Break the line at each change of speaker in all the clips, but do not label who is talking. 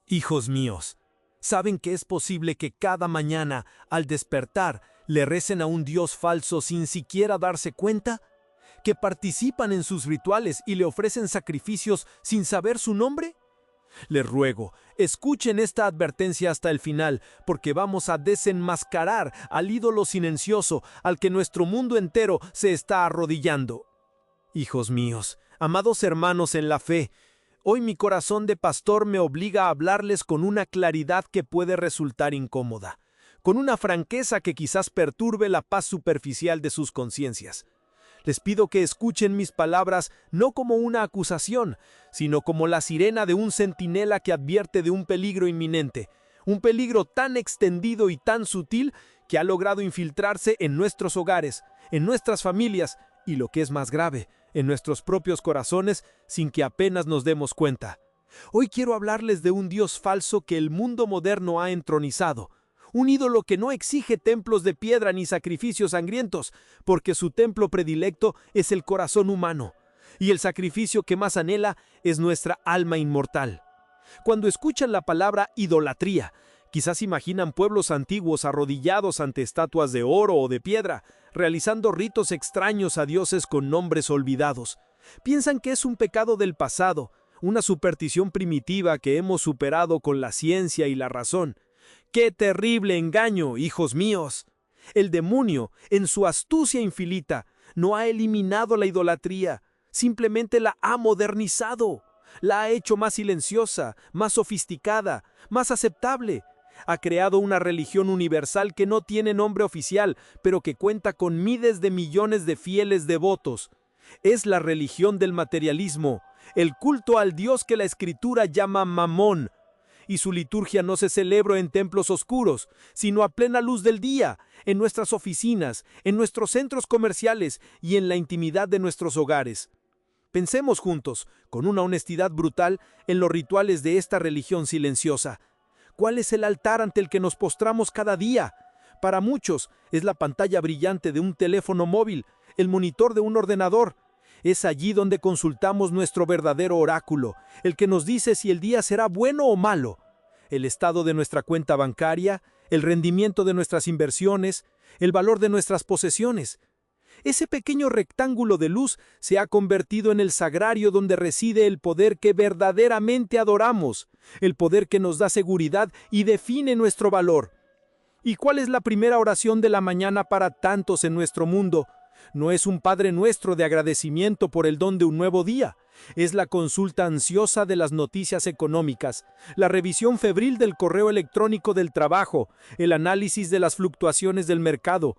Hijos míos, ¿saben que es posible que cada mañana, al despertar, le recen a un Dios falso sin siquiera darse cuenta? ¿Que participan en sus rituales y le ofrecen sacrificios sin saber su nombre? Les ruego, escuchen esta advertencia hasta el final, porque vamos a desenmascarar al ídolo silencioso al que nuestro mundo entero se está arrodillando. Hijos míos, amados hermanos en la fe, hoy mi corazón de pastor me obliga a hablarles con una claridad que puede resultar incómoda, con una franqueza que quizás perturbe la paz superficial de sus conciencias. Les pido que escuchen mis palabras no como una acusación, sino como la sirena de un centinela que advierte de un peligro inminente, un peligro tan extendido y tan sutil que ha logrado infiltrarse en nuestros hogares, en nuestras familias y, lo que es más grave, en nuestros propios corazones sin que apenas nos demos cuenta. Hoy quiero hablarles de un Dios falso que el mundo moderno ha entronizado, un ídolo que no exige templos de piedra ni sacrificios sangrientos, porque su templo predilecto es el corazón humano, y el sacrificio que más anhela es nuestra alma inmortal. Cuando escuchan la palabra idolatría, quizás imaginan pueblos antiguos arrodillados ante estatuas de oro o de piedra, realizando ritos extraños a dioses con nombres olvidados. Piensan que es un pecado del pasado, una superstición primitiva que hemos superado con la ciencia y la razón. ¡Qué terrible engaño, hijos míos! El demonio, en su astucia infinita, no ha eliminado la idolatría, simplemente la ha modernizado. La ha hecho más silenciosa, más sofisticada, más aceptable. Ha creado una religión universal que no tiene nombre oficial, pero que cuenta con miles de millones de fieles devotos. Es la religión del materialismo, el culto al Dios que la Escritura llama Mamón. Y su liturgia no se celebra en templos oscuros, sino a plena luz del día, en nuestras oficinas, en nuestros centros comerciales y en la intimidad de nuestros hogares. Pensemos juntos, con una honestidad brutal, en los rituales de esta religión silenciosa. ¿Cuál es el altar ante el que nos postramos cada día? Para muchos, es la pantalla brillante de un teléfono móvil, el monitor de un ordenador. Es allí donde consultamos nuestro verdadero oráculo, el que nos dice si el día será bueno o malo. El estado de nuestra cuenta bancaria, el rendimiento de nuestras inversiones, el valor de nuestras posesiones. Ese pequeño rectángulo de luz se ha convertido en el sagrario donde reside el poder que verdaderamente adoramos, el poder que nos da seguridad y define nuestro valor. ¿Y cuál es la primera oración de la mañana para tantos en nuestro mundo? No es un Padre Nuestro de agradecimiento por el don de un nuevo día. Es la consulta ansiosa de las noticias económicas, la revisión febril del correo electrónico del trabajo, el análisis de las fluctuaciones del mercado.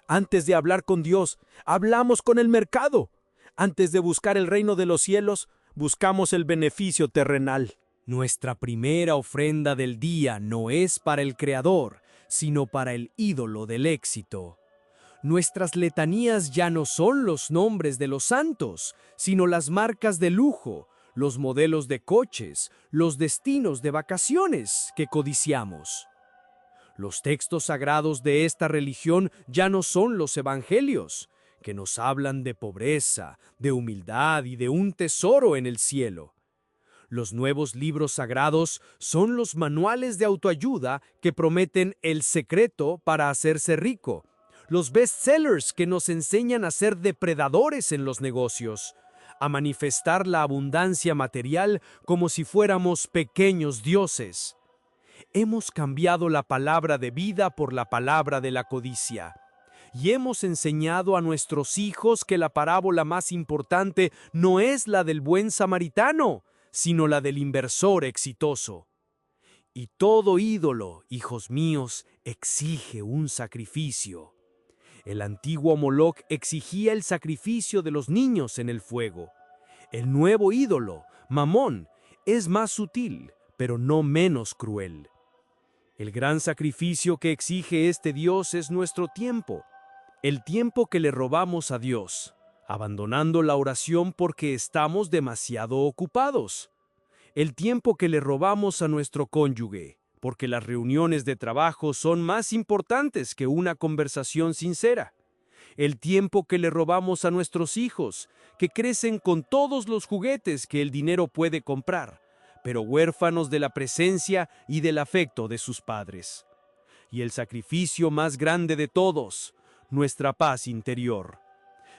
Antes de hablar con Dios, hablamos con el mercado. Antes de buscar el reino de los cielos, buscamos el beneficio terrenal.
Nuestra primera ofrenda del día no es para el Creador, sino para el ídolo del éxito. Nuestras letanías ya no son los nombres de los santos, sino las marcas de lujo, los modelos de coches, los destinos de vacaciones que codiciamos. Los textos sagrados de esta religión ya no son los evangelios, que nos hablan de pobreza, de humildad y de un tesoro en el cielo. Los nuevos libros sagrados son los manuales de autoayuda que prometen el secreto para hacerse rico, los bestsellers que nos enseñan a ser depredadores en los negocios, a manifestar la abundancia material como si fuéramos pequeños dioses. Hemos cambiado la palabra de vida por la palabra de la codicia. Y hemos enseñado a nuestros hijos que la parábola más importante no es la del buen samaritano, sino la del inversor exitoso. Y todo ídolo, hijos míos, exige un sacrificio. El antiguo Moloch exigía el sacrificio de los niños en el fuego. El nuevo ídolo, Mamón, es más sutil, pero no menos cruel. El gran sacrificio que exige este Dios es nuestro tiempo, el tiempo que le robamos a Dios, abandonando la oración porque estamos demasiado ocupados. El tiempo que le robamos a nuestro cónyuge, porque las reuniones de trabajo son más importantes que una conversación sincera. El tiempo que le robamos a nuestros hijos, que crecen con todos los juguetes que el dinero puede comprar, pero huérfanos de la presencia y del afecto de sus padres. Y el sacrificio más grande de todos, nuestra paz interior.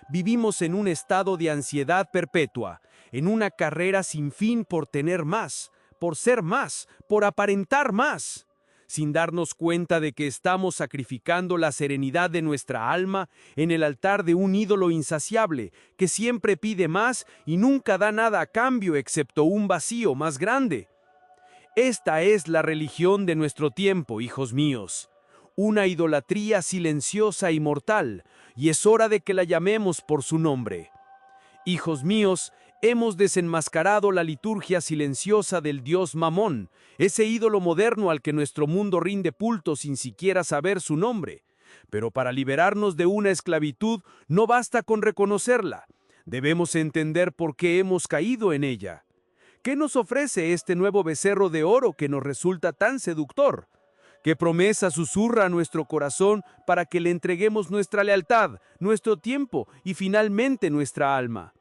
Vivimos en un estado de ansiedad perpetua, en una carrera sin fin por tener más, por ser más, por aparentar más, sin darnos cuenta de que estamos sacrificando la serenidad de nuestra alma en el altar de un ídolo insaciable que siempre pide más y nunca da nada a cambio excepto un vacío más grande. Esta es la religión de nuestro tiempo, hijos míos, una idolatría silenciosa y mortal, y es hora de que la llamemos por su nombre. Hijos míos, hemos desenmascarado la liturgia silenciosa del dios Mamón, ese ídolo moderno al que nuestro mundo rinde culto sin siquiera saber su nombre. Pero para liberarnos de una esclavitud no basta con reconocerla. Debemos entender por qué hemos caído en ella. ¿Qué nos ofrece este nuevo becerro de oro que nos resulta tan seductor? ¿Qué promesa susurra a nuestro corazón para que le entreguemos nuestra lealtad, nuestro tiempo y finalmente nuestra alma?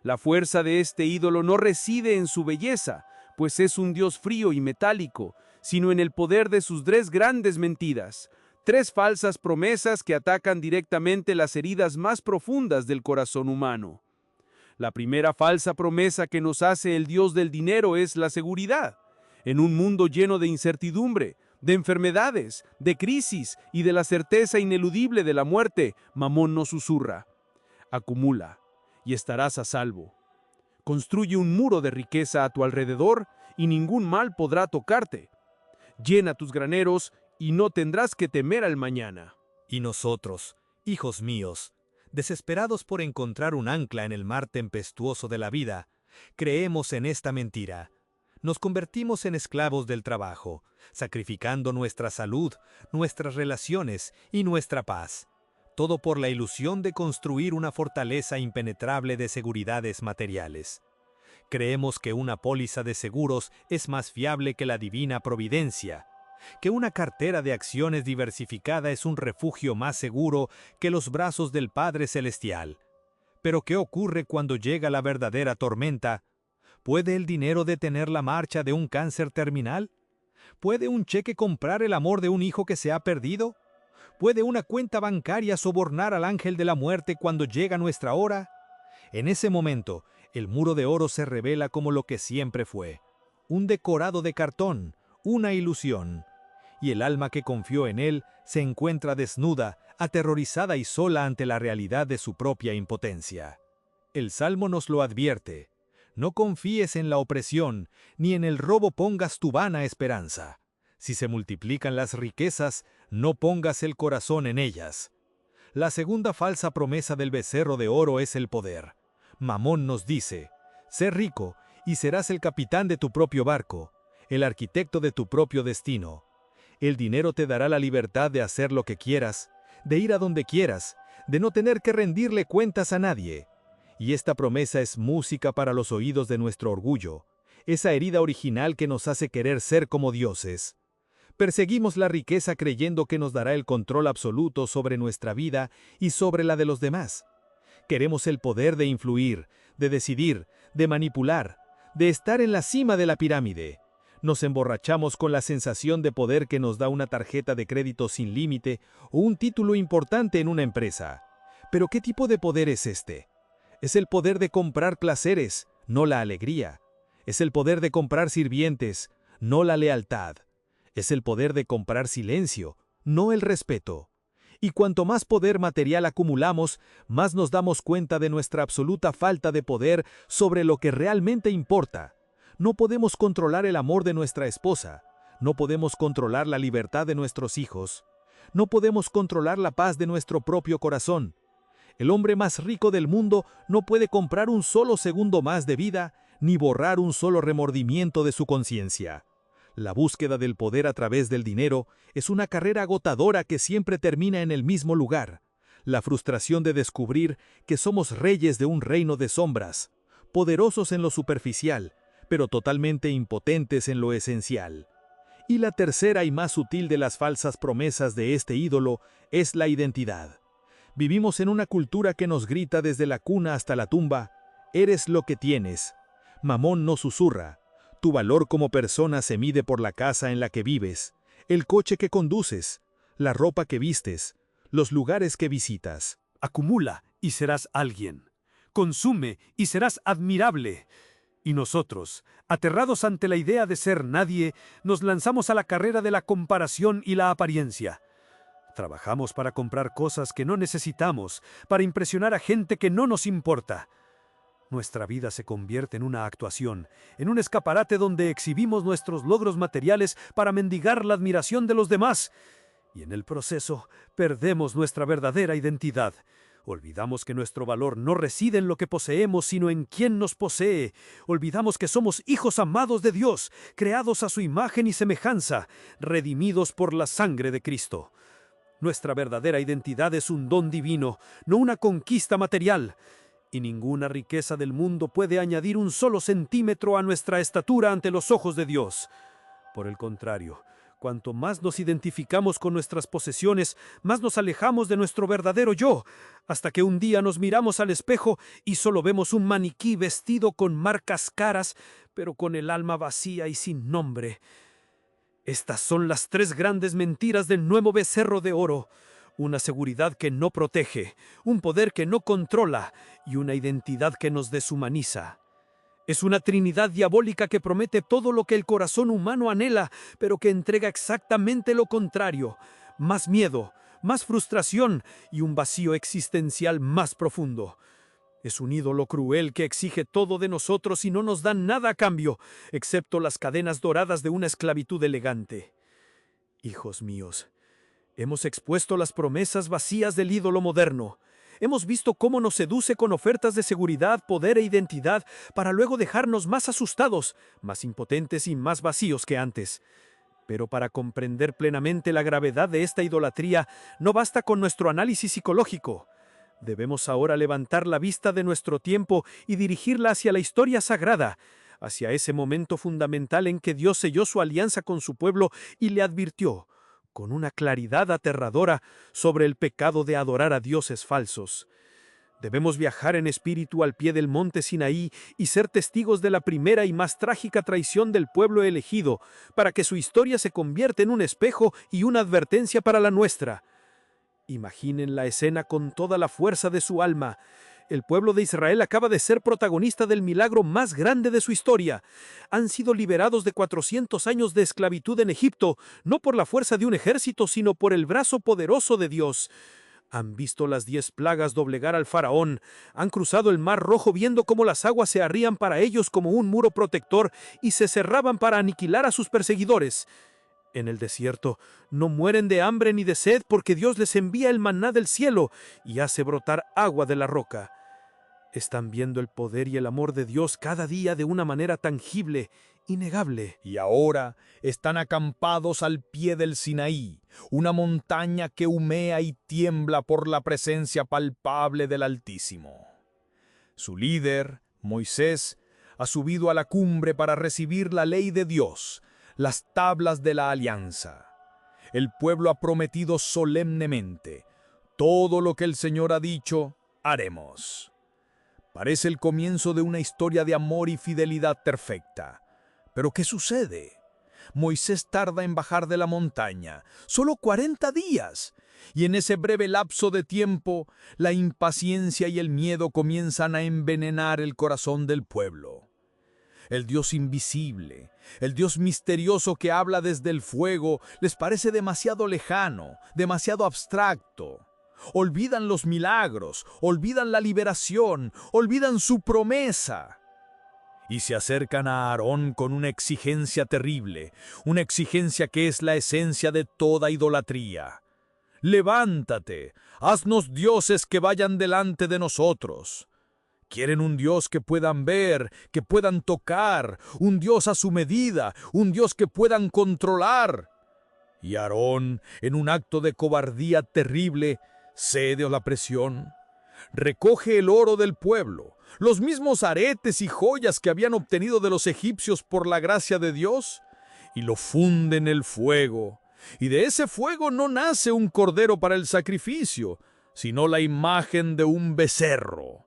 La fuerza de este ídolo no reside en su belleza, pues es un dios frío y metálico, sino en el poder de sus 3 grandes mentiras, 3 falsas promesas que atacan directamente las heridas más profundas del corazón humano. La primera falsa promesa que nos hace el dios del dinero es la seguridad. En un mundo lleno de incertidumbre, de enfermedades, de crisis y de la certeza ineludible de la muerte, Mamón nos susurra: acumula y estarás a salvo. Construye un muro de riqueza a tu alrededor y ningún mal podrá tocarte. Llena tus graneros y no tendrás que temer al mañana.
Y nosotros, hijos míos, desesperados por encontrar un ancla en el mar tempestuoso de la vida, creemos en esta mentira. Nos convertimos en esclavos del trabajo, sacrificando nuestra salud, nuestras relaciones y nuestra paz. Todo por la ilusión de construir una fortaleza impenetrable de seguridades materiales. Creemos que una póliza de seguros es más fiable que la divina providencia, que una cartera de acciones diversificada es un refugio más seguro que los brazos del Padre Celestial. Pero ¿qué ocurre cuando llega la verdadera tormenta? ¿Puede el dinero detener la marcha de un cáncer terminal? ¿Puede un cheque comprar el amor de un hijo que se ha perdido? ¿Puede una cuenta bancaria sobornar al ángel de la muerte cuando llega nuestra hora? En ese momento, el muro de oro se revela como lo que siempre fue: un decorado de cartón, una ilusión. Y el alma que confió en él se encuentra desnuda, aterrorizada y sola ante la realidad de su propia impotencia. El Salmo nos lo advierte: no confíes en la opresión, ni en el robo pongas tu vana esperanza. Si se multiplican las riquezas, no pongas el corazón en ellas. La segunda falsa promesa del becerro de oro es el poder. Mamón nos dice: sé rico y serás el capitán de tu propio barco, el arquitecto de tu propio destino. El dinero te dará la libertad de hacer lo que quieras, de ir a donde quieras, de no tener que rendirle cuentas a nadie. Y esta promesa es música para los oídos de nuestro orgullo, esa herida original que nos hace querer ser como dioses. Perseguimos la riqueza creyendo que nos dará el control absoluto sobre nuestra vida y sobre la de los demás. Queremos el poder de influir, de decidir, de manipular, de estar en la cima de la pirámide. Nos emborrachamos con la sensación de poder que nos da una tarjeta de crédito sin límite o un título importante en una empresa. ¿Pero qué tipo de poder es este? Es el poder de comprar placeres, no la alegría. Es el poder de comprar sirvientes, no la lealtad. Es el poder de comprar silencio, no el respeto. Y cuanto más poder material acumulamos, más nos damos cuenta de nuestra absoluta falta de poder sobre lo que realmente importa. No podemos controlar el amor de nuestra esposa, no podemos controlar la libertad de nuestros hijos, no podemos controlar la paz de nuestro propio corazón. El hombre más rico del mundo no puede comprar un solo segundo más de vida, ni borrar un solo remordimiento de su conciencia. La búsqueda del poder a través del dinero es una carrera agotadora que siempre termina en el mismo lugar. La frustración de descubrir que somos reyes de un reino de sombras, poderosos en lo superficial, pero totalmente impotentes en lo esencial. Y la tercera y más sutil de las falsas promesas de este ídolo es la identidad. Vivimos en una cultura que nos grita desde la cuna hasta la tumba: eres lo que tienes. Mamón nos susurra:
Tu valor como persona se mide por la casa en la que vives, el coche que conduces, la ropa que vistes, los lugares que visitas.
Acumula y serás alguien. Consume y serás admirable. Y nosotros, aterrados ante la idea de ser nadie, nos lanzamos a la carrera de la comparación y la apariencia. Trabajamos para comprar cosas que no necesitamos, para impresionar a gente que no nos importa. Nuestra vida se convierte en una actuación, en un escaparate donde exhibimos nuestros logros materiales para mendigar la admiración de los demás. Y en el proceso, perdemos nuestra verdadera identidad. Olvidamos que nuestro valor no reside en lo que poseemos, sino en quien nos posee. Olvidamos que somos hijos amados de Dios, creados a su imagen y semejanza, redimidos por la sangre de Cristo. Nuestra verdadera identidad es un don divino, no una conquista material. Y ninguna riqueza del mundo puede añadir un solo centímetro a nuestra estatura ante los ojos de Dios. Por el contrario, cuanto más nos identificamos con nuestras posesiones, más nos alejamos de nuestro verdadero yo, hasta que un día nos miramos al espejo y solo vemos un maniquí vestido con marcas caras, pero con el alma vacía y sin nombre. Estas son las 3 grandes mentiras del nuevo becerro de oro. Una seguridad que no protege, un poder que no controla y una identidad que nos deshumaniza. Es una trinidad diabólica que promete todo lo que el corazón humano anhela, pero que entrega exactamente lo contrario: más miedo, más frustración y un vacío existencial más profundo. Es un ídolo cruel que exige todo de nosotros y no nos da nada a cambio, excepto las cadenas doradas de una esclavitud elegante. Hijos míos, hemos expuesto las promesas vacías del ídolo moderno. Hemos visto cómo nos seduce con ofertas de seguridad, poder e identidad para luego dejarnos más asustados, más impotentes y más vacíos que antes. Pero para comprender plenamente la gravedad de esta idolatría, no basta con nuestro análisis psicológico. Debemos ahora levantar la vista de nuestro tiempo y dirigirla hacia la historia sagrada, hacia ese momento fundamental en que Dios selló su alianza con su pueblo y le advirtió, con una claridad aterradora, sobre el pecado de adorar a dioses falsos. Debemos viajar en espíritu al pie del monte Sinaí y ser testigos de la primera y más trágica traición del pueblo elegido, para que su historia se convierta en un espejo y una advertencia para la nuestra. Imaginen la escena con toda la fuerza de su alma. El pueblo de Israel acaba de ser protagonista del milagro más grande de su historia. Han sido liberados de 400 años de esclavitud en Egipto, no por la fuerza de un ejército, sino por el brazo poderoso de Dios. Han visto las 10 plagas doblegar al faraón, han cruzado el mar Rojo viendo cómo las aguas se abrían para ellos como un muro protector y se cerraban para aniquilar a sus perseguidores. En el desierto no mueren de hambre ni de sed porque Dios les envía el maná del cielo y hace brotar agua de la roca. Están viendo el poder y el amor de Dios cada día de una manera tangible, innegable.
Y ahora están acampados al pie del Sinaí, una montaña que humea y tiembla por la presencia palpable del Altísimo. Su líder, Moisés, ha subido a la cumbre para recibir la ley de Dios, las tablas de la alianza. El pueblo ha prometido solemnemente: todo lo que el Señor ha dicho, haremos. Parece el comienzo de una historia de amor y fidelidad perfecta. ¿Pero qué sucede? Moisés tarda en bajar de la montaña, solo 40 días, y en ese breve lapso de tiempo, la impaciencia y el miedo comienzan a envenenar el corazón del pueblo. El Dios invisible, el Dios misterioso que habla desde el fuego, les parece demasiado lejano, demasiado abstracto. Olvidan los milagros, olvidan la liberación, olvidan su promesa. Y se acercan a Aarón con una exigencia terrible, una exigencia que es la esencia de toda idolatría. Levántate, haznos dioses que vayan delante de nosotros. Quieren un Dios que puedan ver, que puedan tocar, un Dios a su medida, un Dios que puedan controlar. Y Aarón, en un acto de cobardía terrible, cede a la presión. Recoge el oro del pueblo, los mismos aretes y joyas que habían obtenido de los egipcios por la gracia de Dios, y lo funde en el fuego. Y de ese fuego no nace un cordero para el sacrificio, sino la imagen de un becerro,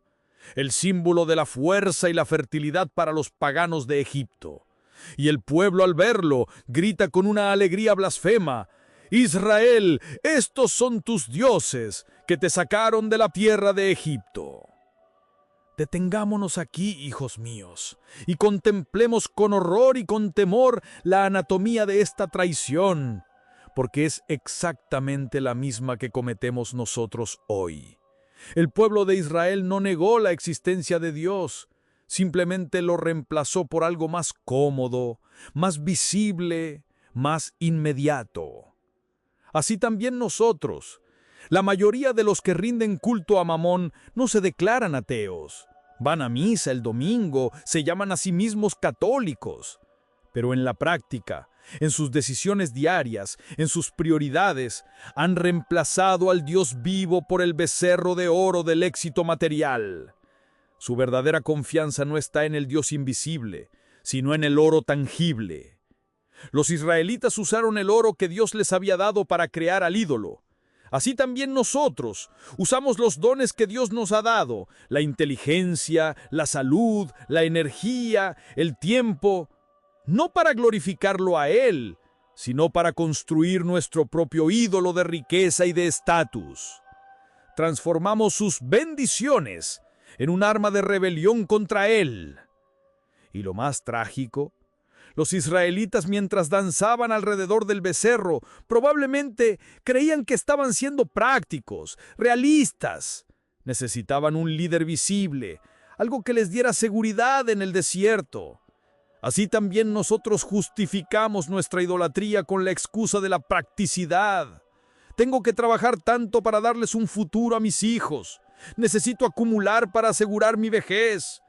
el símbolo de la fuerza y la fertilidad para los paganos de Egipto. Y el pueblo al verlo grita con una alegría blasfema: Israel, estos son tus dioses, que te sacaron de la tierra de Egipto. Detengámonos aquí, hijos míos, y contemplemos con horror y con temor la anatomía de esta traición, porque es exactamente la misma que cometemos nosotros hoy. El pueblo de Israel no negó la existencia de Dios, simplemente lo reemplazó por algo más cómodo, más visible, más inmediato. Así también nosotros. La mayoría de los que rinden culto a Mamón no se declaran ateos. Van a misa el domingo, se llaman a sí mismos católicos. Pero en la práctica, en sus decisiones diarias, en sus prioridades, han reemplazado al Dios vivo por el becerro de oro del éxito material. Su verdadera confianza no está en el Dios invisible, sino en el oro tangible. Los israelitas usaron el oro que Dios les había dado para crear al ídolo. Así también nosotros usamos los dones que Dios nos ha dado, la inteligencia, la salud, la energía, el tiempo, no para glorificarlo a Él, sino para construir nuestro propio ídolo de riqueza y de estatus. Transformamos sus bendiciones en un arma de rebelión contra Él. Y lo más trágico, los israelitas, mientras danzaban alrededor del becerro, probablemente creían que estaban siendo prácticos, realistas. Necesitaban un líder visible, algo que les diera seguridad en el desierto. Así también nosotros justificamos nuestra idolatría con la excusa de la practicidad. Tengo que trabajar tanto para darles un futuro a mis hijos. Necesito acumular para asegurar mi vejez.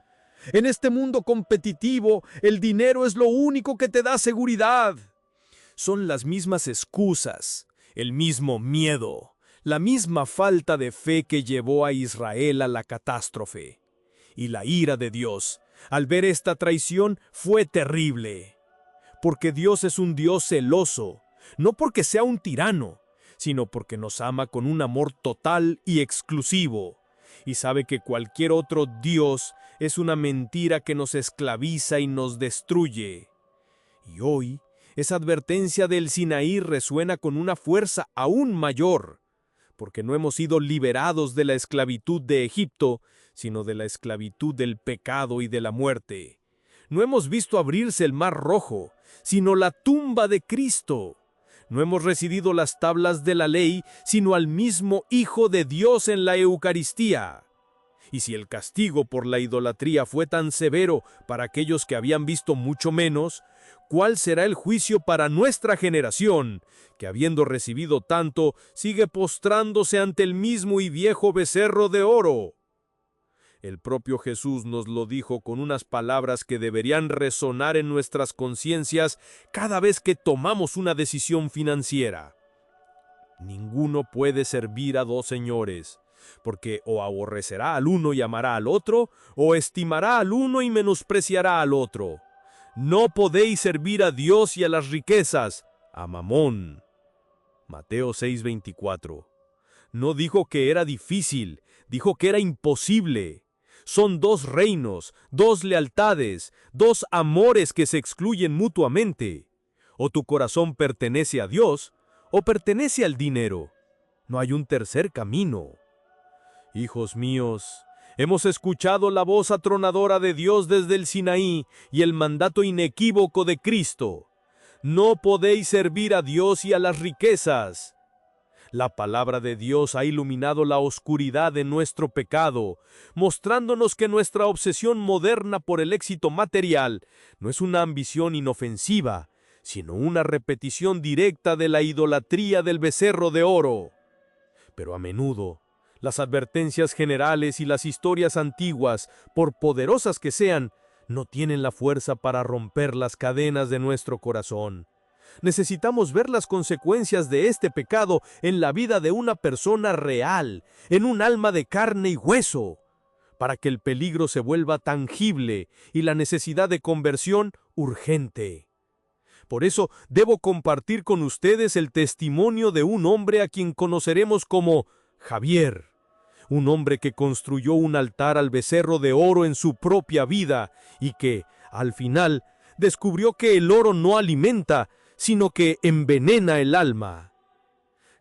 En este mundo competitivo, el dinero es lo único que te da seguridad.
Son las mismas excusas, el mismo miedo, la misma falta de fe que llevó a Israel a la catástrofe. Y la ira de Dios, al ver esta traición, fue terrible. Porque Dios es un Dios celoso, no porque sea un tirano, sino porque nos ama con un amor total y exclusivo. Y sabe que cualquier otro Dios es una mentira que nos esclaviza y nos destruye. Y hoy, esa advertencia del Sinaí resuena con una fuerza aún mayor, porque no hemos sido liberados de la esclavitud de Egipto, sino de la esclavitud del pecado y de la muerte. No hemos visto abrirse el mar rojo, sino la tumba de Cristo. No hemos recibido las tablas de la ley, sino al mismo Hijo de Dios en la Eucaristía. Y si el castigo por la idolatría fue tan severo para aquellos que habían visto mucho menos, ¿cuál será el juicio para nuestra generación, que habiendo recibido tanto, sigue postrándose ante el mismo y viejo becerro de oro? El propio Jesús nos lo dijo con unas palabras que deberían resonar en nuestras conciencias cada vez que tomamos una decisión financiera. Ninguno puede servir a dos señores, porque o aborrecerá al uno y amará al otro, o estimará al uno y menospreciará al otro. No podéis servir a Dios y a las riquezas, a Mamón. Mateo 6:24. No dijo que era difícil, dijo que era imposible. Son dos reinos, dos lealtades, dos amores que se excluyen mutuamente. O tu corazón pertenece a Dios, o pertenece al dinero. No hay un tercer camino. Hijos míos, hemos escuchado la voz atronadora de Dios desde el Sinaí y el mandato inequívoco de Cristo. No podéis servir a Dios y a las riquezas. La palabra de Dios ha iluminado la oscuridad de nuestro pecado, mostrándonos que nuestra obsesión moderna por el éxito material no es una ambición inofensiva, sino una repetición directa de la idolatría del becerro de oro. Pero a menudo, las advertencias generales y las historias antiguas, por poderosas que sean, no tienen la fuerza para romper las cadenas de nuestro corazón. Necesitamos ver las consecuencias de este pecado en la vida de una persona real, en un alma de carne y hueso, para que el peligro se vuelva tangible y la necesidad de conversión urgente. Por eso debo compartir con ustedes el testimonio de un hombre a quien conoceremos como Javier, un hombre que construyó un altar al becerro de oro en su propia vida y que, al final,
descubrió que el oro no alimenta, sino que envenena el alma.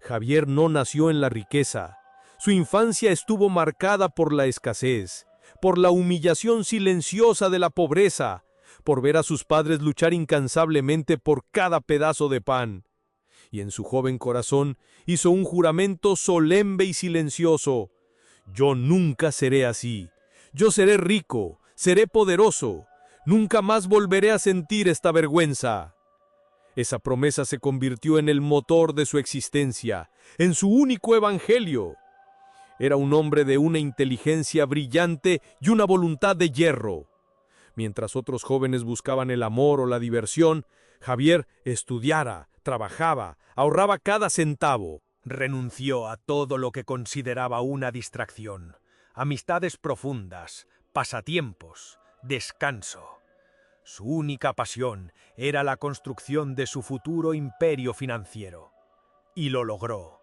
Javier no nació en la riqueza. Su infancia estuvo marcada por la escasez, por la humillación silenciosa de la pobreza, por ver a sus padres luchar incansablemente por cada pedazo de pan. Y en su joven corazón hizo un juramento solemne y silencioso: yo nunca seré así. Yo seré rico, seré poderoso. Nunca más volveré a sentir esta vergüenza. Esa promesa se convirtió en el motor de su existencia, en su único evangelio. Era un hombre de una inteligencia brillante y una voluntad de hierro. Mientras otros jóvenes buscaban el amor o la diversión, Javier estudiara, trabajaba, ahorraba cada centavo.
Renunció a todo lo que consideraba una distracción, amistades profundas, pasatiempos, descanso. Su única pasión era la construcción de su futuro imperio financiero. Y lo logró.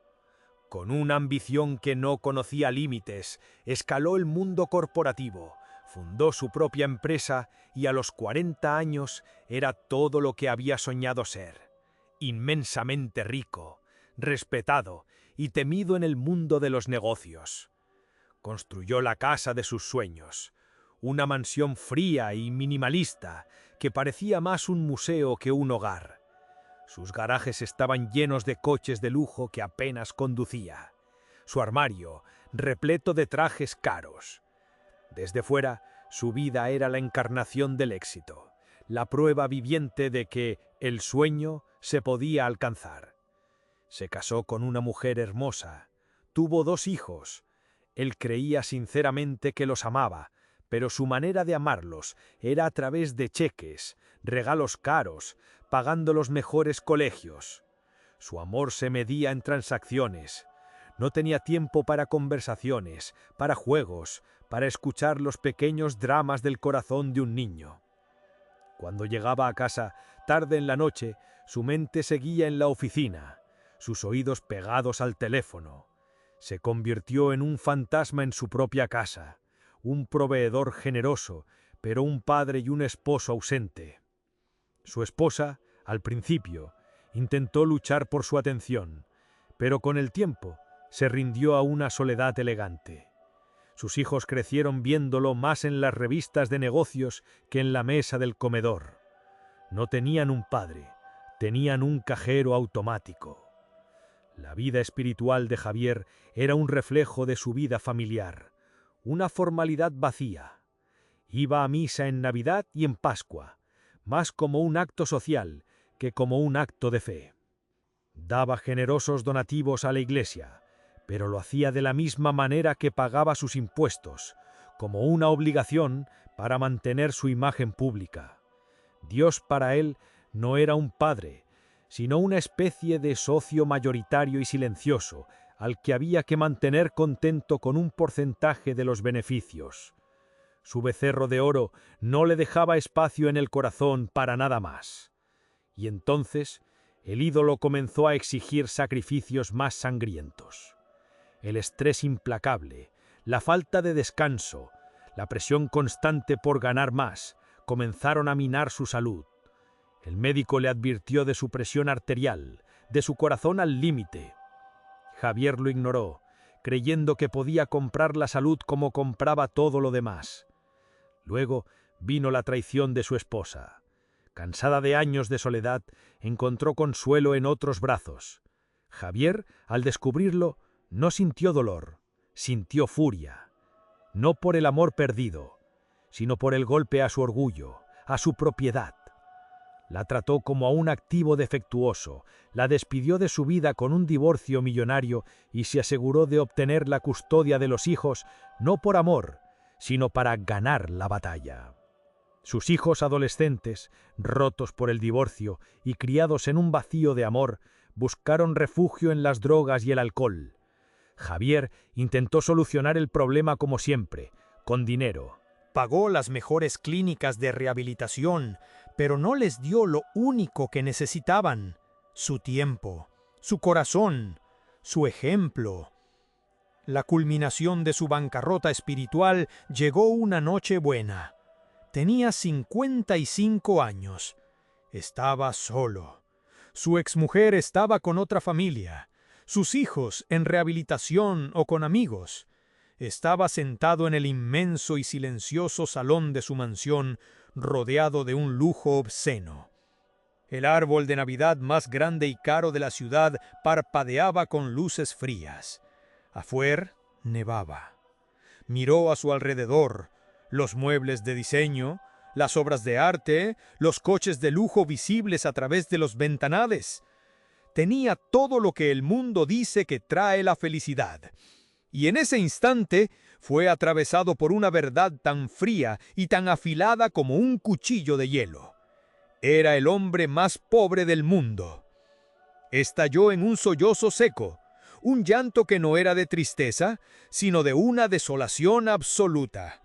Con una ambición que no conocía límites, escaló el mundo corporativo, fundó su propia empresa y a los 40 años era todo lo que había soñado ser: inmensamente rico, respetado y temido en el mundo de los negocios. Construyó la casa de sus sueños, una mansión fría y minimalista que parecía más un museo que un hogar. Sus garajes estaban llenos de coches de lujo que apenas conducía. Su armario, repleto de trajes caros. Desde fuera, su vida era la encarnación del éxito, la prueba viviente de que el sueño se podía alcanzar. Se casó con una mujer hermosa, tuvo 2 hijos. Él creía sinceramente que los amaba, pero su manera de amarlos era a través de cheques, regalos caros, pagando los mejores colegios. Su amor se medía en transacciones. No tenía tiempo para conversaciones, para juegos, para escuchar los pequeños dramas del corazón de un niño. Cuando llegaba a casa, tarde en la noche, su mente seguía en la oficina, sus oídos pegados al teléfono. Se convirtió en un fantasma en su propia casa, un proveedor generoso, pero un padre y un esposo ausente. Su esposa, al principio, intentó luchar por su atención, pero con el tiempo se rindió a una soledad elegante. Sus hijos crecieron viéndolo más en las revistas de negocios que en la mesa del comedor. No tenían un padre, tenían un cajero automático. La vida espiritual de Javier era un reflejo de su vida familiar, una formalidad vacía. Iba a misa en Navidad y en Pascua, más como un acto social que como un acto de fe. Daba generosos donativos a la iglesia, pero lo hacía de la misma manera que pagaba sus impuestos, como una obligación para mantener su imagen pública. Dios para él no era un padre, sino una especie de socio mayoritario y silencioso, al que había que mantener contento con un porcentaje de los beneficios. Su becerro de oro no le dejaba espacio en el corazón para nada más. Y entonces el ídolo comenzó a exigir sacrificios más sangrientos. El estrés implacable, la falta de descanso, la presión constante por ganar más, comenzaron a minar su salud. El médico le advirtió de su presión arterial, de su corazón al límite. Javier lo ignoró, creyendo que podía comprar la salud como compraba todo lo demás. Luego vino la traición de su esposa. Cansada de años de soledad, encontró consuelo en otros brazos. Javier, al descubrirlo, no sintió dolor, sintió furia. No por el amor perdido, sino por el golpe a su orgullo, a su propiedad. La trató como a un activo defectuoso, la despidió de su vida con un divorcio millonario y se aseguró de obtener la custodia de los hijos, no por amor, sino para ganar la batalla. Sus hijos adolescentes, rotos por el divorcio y criados en un vacío de amor, buscaron refugio en las drogas y el alcohol. Javier intentó solucionar el problema como siempre, con dinero.
Pagó las mejores clínicas de rehabilitación, pero no les dio lo único que necesitaban: su tiempo, su corazón, su ejemplo. La culminación de su bancarrota espiritual llegó una noche buena. Tenía 55 años. Estaba solo. Su exmujer estaba con otra familia. Sus hijos en rehabilitación o con amigos. Estaba sentado en el inmenso y silencioso salón de su mansión, rodeado de un lujo obsceno. El árbol de Navidad más grande y caro de la ciudad parpadeaba con luces frías. Afuera nevaba. Miró a su alrededor, los muebles de diseño, las obras de arte, los coches de lujo visibles a través de los ventanales. Tenía todo lo que el mundo dice que trae la felicidad. Y en ese instante fue atravesado por una verdad tan fría y tan afilada como un cuchillo de hielo. Era el hombre más pobre del mundo. Estalló en un sollozo seco, un llanto que no era de tristeza, sino de una desolación absoluta.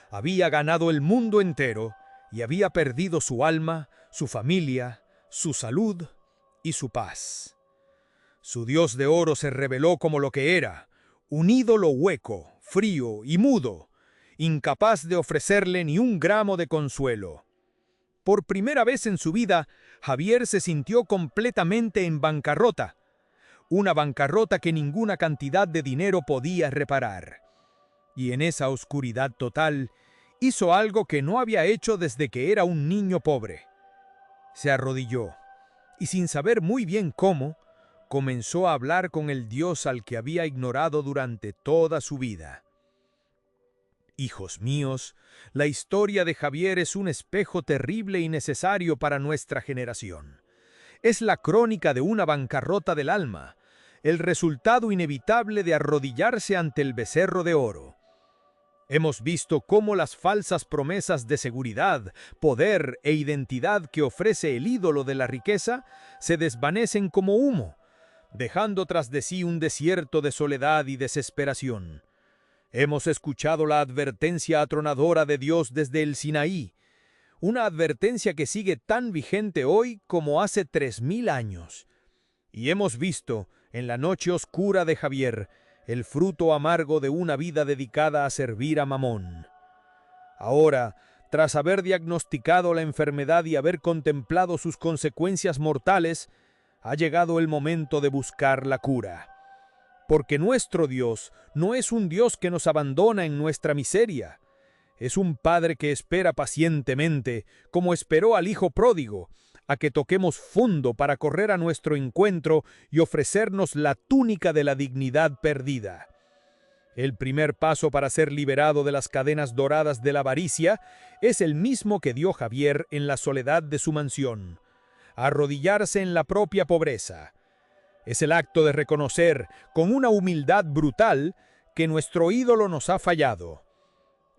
Había ganado el mundo entero y había perdido su alma, su familia, su salud y su paz. Su dios de oro se reveló como lo que era, un ídolo hueco, frío y mudo, incapaz de ofrecerle ni un gramo de consuelo. Por primera vez en su vida, Javier se sintió completamente en bancarrota, una bancarrota que ninguna cantidad de dinero podía reparar. Y en esa oscuridad total, hizo algo que no había hecho desde que era un niño pobre. Se arrodilló, y sin saber muy bien cómo, comenzó a hablar con el Dios al que había ignorado durante toda su vida. Hijos míos, la historia de Javier es un espejo terrible y necesario para nuestra generación. Es la crónica de una bancarrota del alma, el resultado inevitable de arrodillarse ante el becerro de oro. Hemos visto cómo las falsas promesas de seguridad, poder e identidad que ofrece el ídolo de la riqueza se desvanecen como humo, dejando tras de sí un desierto de soledad y desesperación. Hemos escuchado la advertencia atronadora de Dios desde el Sinaí, una advertencia que sigue tan vigente hoy como hace 3000 años. Y hemos visto, en la noche oscura de Javier, el fruto amargo de una vida dedicada a servir a Mamón. Ahora, tras haber diagnosticado la enfermedad y haber contemplado sus consecuencias mortales, ha llegado el momento de buscar la cura. Porque nuestro Dios no es un Dios que nos abandona en nuestra miseria. Es un Padre que espera pacientemente, como esperó al Hijo pródigo, a que toquemos fondo para correr a nuestro encuentro y ofrecernos la túnica de la dignidad perdida. El primer paso para ser liberado de las cadenas doradas de la avaricia es el mismo que dio Javier en la soledad de su mansión: arrodillarse en la propia pobreza. Es el acto de reconocer, con una humildad brutal, que nuestro ídolo nos ha fallado.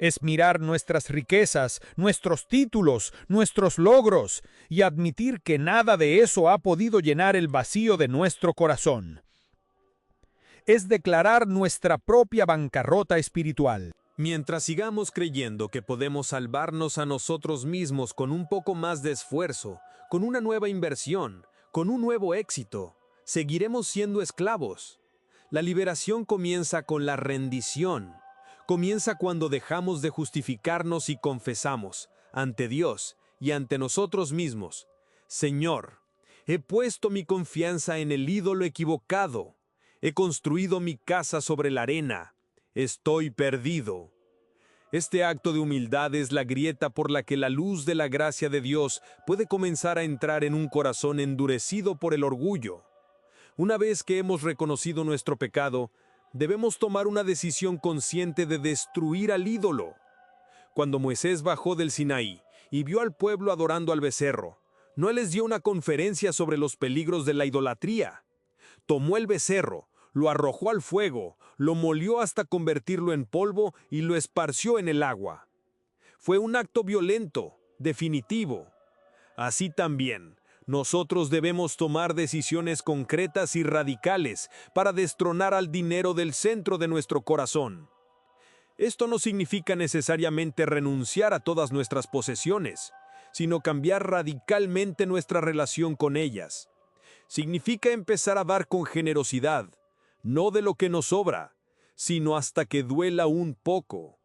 Es mirar nuestras riquezas, nuestros títulos, nuestros logros, y admitir que nada de eso ha podido llenar el vacío de nuestro corazón. Es declarar nuestra propia bancarrota espiritual.
Mientras sigamos creyendo que podemos salvarnos a nosotros mismos con un poco más de esfuerzo, con una nueva inversión, con un nuevo éxito, seguiremos siendo esclavos. La liberación comienza con la rendición. Comienza cuando dejamos de justificarnos y confesamos, ante Dios y ante nosotros mismos: Señor, he puesto mi confianza en el ídolo equivocado. He construido mi casa sobre la arena. Estoy perdido. Este acto de humildad es la grieta por la que la luz de la gracia de Dios puede comenzar a entrar en un corazón endurecido por el orgullo. Una vez que hemos reconocido nuestro pecado, debemos tomar una decisión consciente de destruir al ídolo. Cuando Moisés bajó del Sinaí y vio al pueblo adorando al becerro, no les dio una conferencia sobre los peligros de la idolatría. Tomó el becerro, lo arrojó al fuego, lo molió hasta convertirlo en polvo y lo esparció en el agua. Fue un acto violento, definitivo. Así también, nosotros debemos tomar decisiones concretas y radicales para destronar al dinero del centro de nuestro corazón. Esto no significa necesariamente renunciar a todas nuestras posesiones, sino cambiar radicalmente nuestra relación con ellas. Significa empezar a dar con generosidad, no de lo que nos sobra, sino hasta que duela un poco.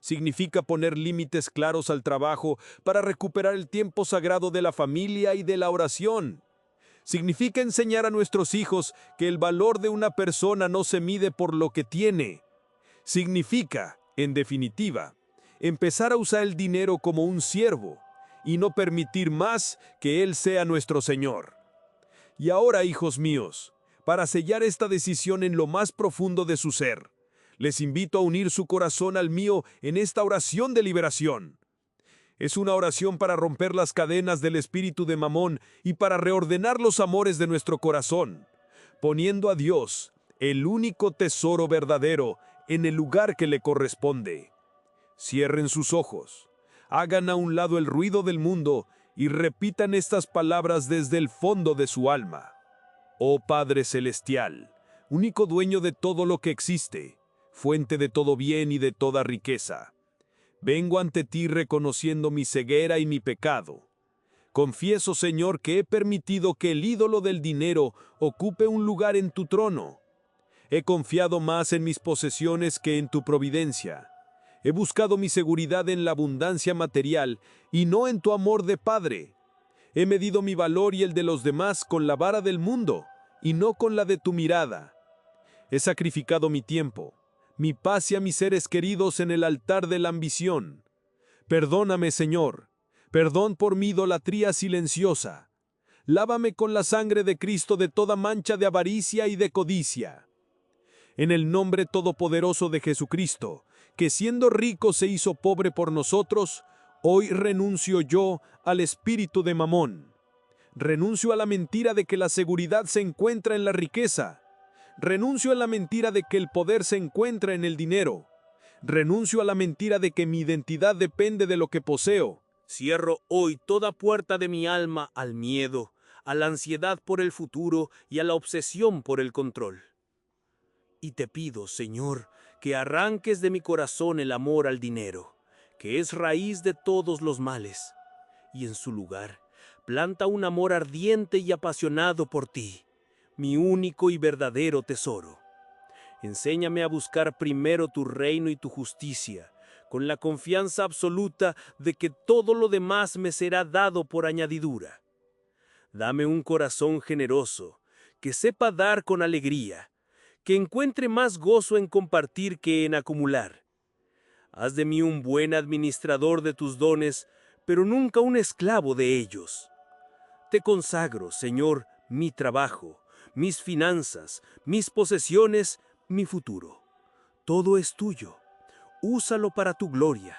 Significa poner límites claros al trabajo para recuperar el tiempo sagrado de la familia y de la oración. Significa enseñar a nuestros hijos que el valor de una persona no se mide por lo que tiene. Significa, en definitiva, empezar a usar el dinero como un siervo y no permitir más que él sea nuestro Señor. Y ahora, hijos míos, para sellar esta decisión en lo más profundo de su ser, les invito a unir su corazón al mío en esta oración de liberación. Es una oración para romper las cadenas del espíritu de Mamón y para reordenar los amores de nuestro corazón, poniendo a Dios, el único tesoro verdadero, en el lugar que le corresponde. Cierren sus ojos, hagan a un lado el ruido del mundo y repitan estas palabras desde el fondo de su alma. Oh Padre Celestial, único dueño de todo lo que existe, fuente de todo bien y de toda riqueza. Vengo ante ti reconociendo mi ceguera y mi pecado. Confieso, Señor, que he permitido que el ídolo del dinero ocupe un lugar en tu trono. He confiado más en mis posesiones que en tu providencia. He buscado mi seguridad en la abundancia material y no en tu amor de Padre. He medido mi valor y el de los demás con la vara del mundo y no con la de tu mirada. He sacrificado mi tiempo, mi paz y a mis seres queridos en el altar de la ambición. Perdóname, Señor. Perdón por mi idolatría silenciosa. Lávame con la sangre de Cristo de toda mancha de avaricia y de codicia. En el nombre todopoderoso de Jesucristo, que siendo rico se hizo pobre por nosotros, hoy renuncio yo al espíritu de Mamón. Renuncio a la mentira de que la seguridad se encuentra en la riqueza. Renuncio a la mentira de que el poder se encuentra en el dinero. Renuncio a la mentira de que mi identidad depende de lo que poseo.
Cierro hoy toda puerta de mi alma al miedo, a la ansiedad por el futuro y a la obsesión por el control. Y te pido, Señor, que arranques de mi corazón el amor al dinero, que es raíz de todos los males, y en su lugar planta un amor ardiente y apasionado por ti, mi único y verdadero tesoro. Enséñame a buscar primero tu reino y tu justicia, con la confianza absoluta de que todo lo demás me será dado por añadidura. Dame un corazón generoso, que sepa dar con alegría, que encuentre más gozo en compartir que en acumular. Haz de mí un buen administrador de tus dones, pero nunca un esclavo de ellos. Te consagro, Señor, mi trabajo, mis finanzas, mis posesiones, mi futuro. Todo es tuyo. Úsalo para tu gloria.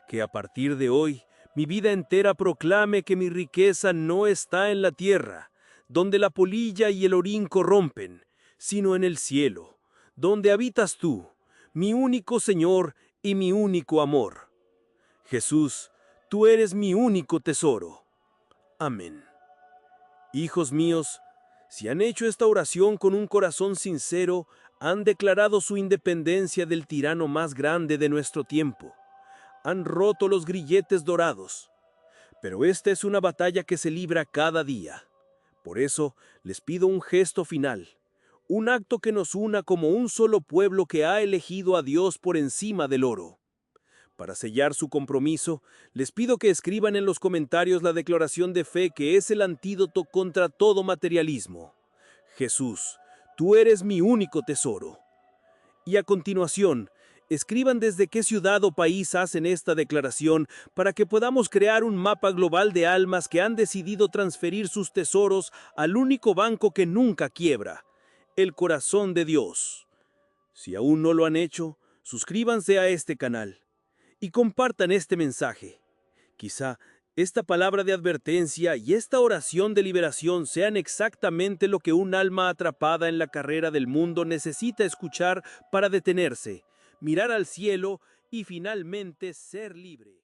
Que a partir de hoy, mi vida entera proclame que mi riqueza no está en la tierra, donde la polilla y el orín corrompen, sino en el cielo, donde habitas tú, mi único Señor y mi único amor. Jesús, tú eres mi único tesoro. Amén. Hijos míos, si han hecho esta oración con un corazón sincero, han declarado su independencia del tirano más grande de nuestro tiempo. Han roto los grilletes dorados. Pero esta es una batalla que se libra cada día. Por eso les pido un gesto final, un acto que nos una como un solo pueblo que ha elegido a Dios por encima del oro. Para sellar su compromiso, les pido que escriban en los comentarios la declaración de fe que es el antídoto contra todo materialismo. Jesús, tú eres mi único tesoro. Y a continuación, escriban desde qué ciudad o país hacen esta declaración para que podamos crear un mapa global de almas que han decidido transferir sus tesoros al único banco que nunca quiebra, el corazón de Dios. Si aún no lo han hecho, suscríbanse a este canal y compartan este mensaje. Quizá esta palabra de advertencia y esta oración de liberación sean exactamente lo que un alma atrapada en la carrera del mundo necesita escuchar para detenerse, mirar al cielo y finalmente ser libre.